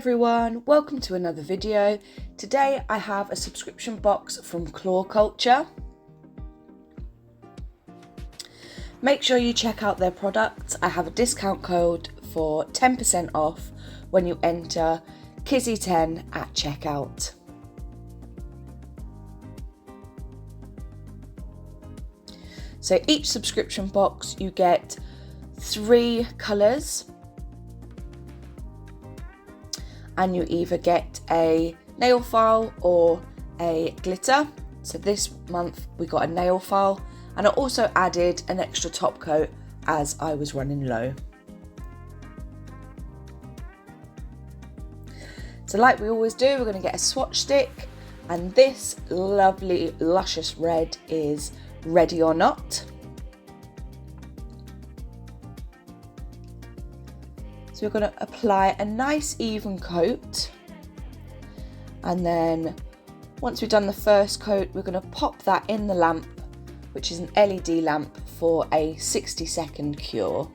everyone, welcome to another video. Today I have a subscription box from Claw Culture. Make sure you check out their products. I have a discount code for 10% off when you enter kizzy10 at checkout. So each subscription box you get 3 colours, and you either get a nail file or a glitter. So this month we got a nail file, and I also added an extra top coat as I was running low. So like we always do, we're going to get a swatch stick, and this lovely luscious red is Ready or Not. So we're going to apply a nice even coat, and then once we've done the first coat we're going to pop that in the lamp, which is an LED lamp, for a 60-second cure.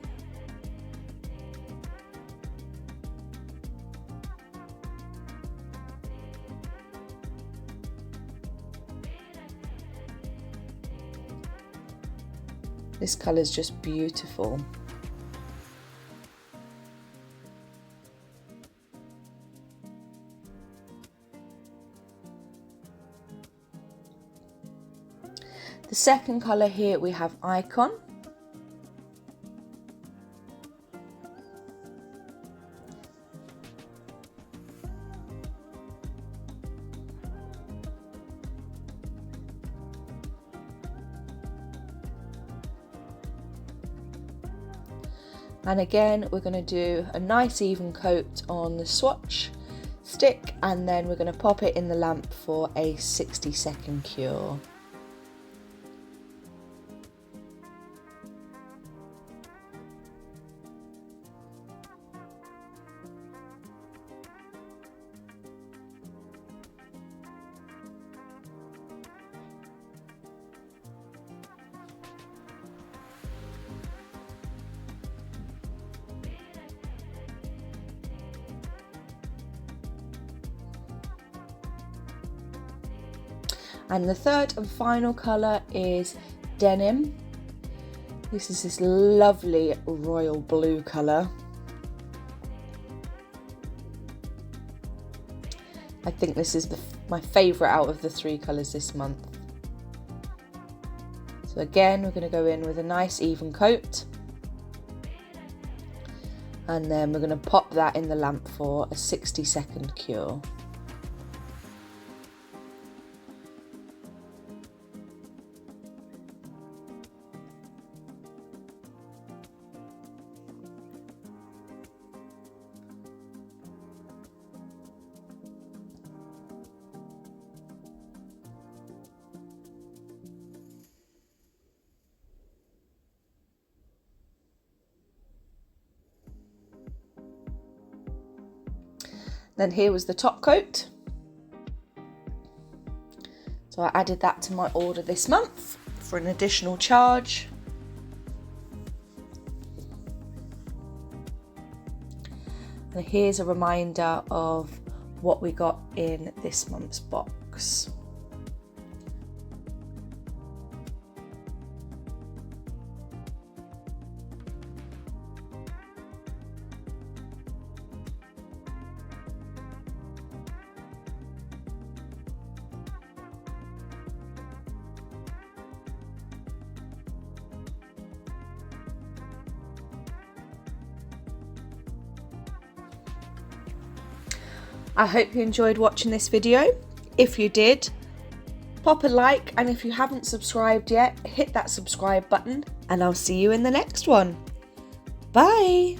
This colour is just beautiful. The second colour here we have Icon. And again we're going to do a nice even coat on the swatch stick, and then we're going to pop it in the lamp for a 60-second cure. And the third and final colour is Denim. This is this lovely royal blue colour. I think this is my favourite out of the 3 colours this month. So again we're going to go in with a nice even coat, and then we're going to pop that in the lamp for a 60-second cure. Then here was the top coat. So I added that to my order this month for an additional charge. And here's a reminder of what we got in this month's box. I hope you enjoyed watching this video. If you did, pop a like, and if you haven't subscribed yet, hit that subscribe button, and I'll see you in the next one. Bye!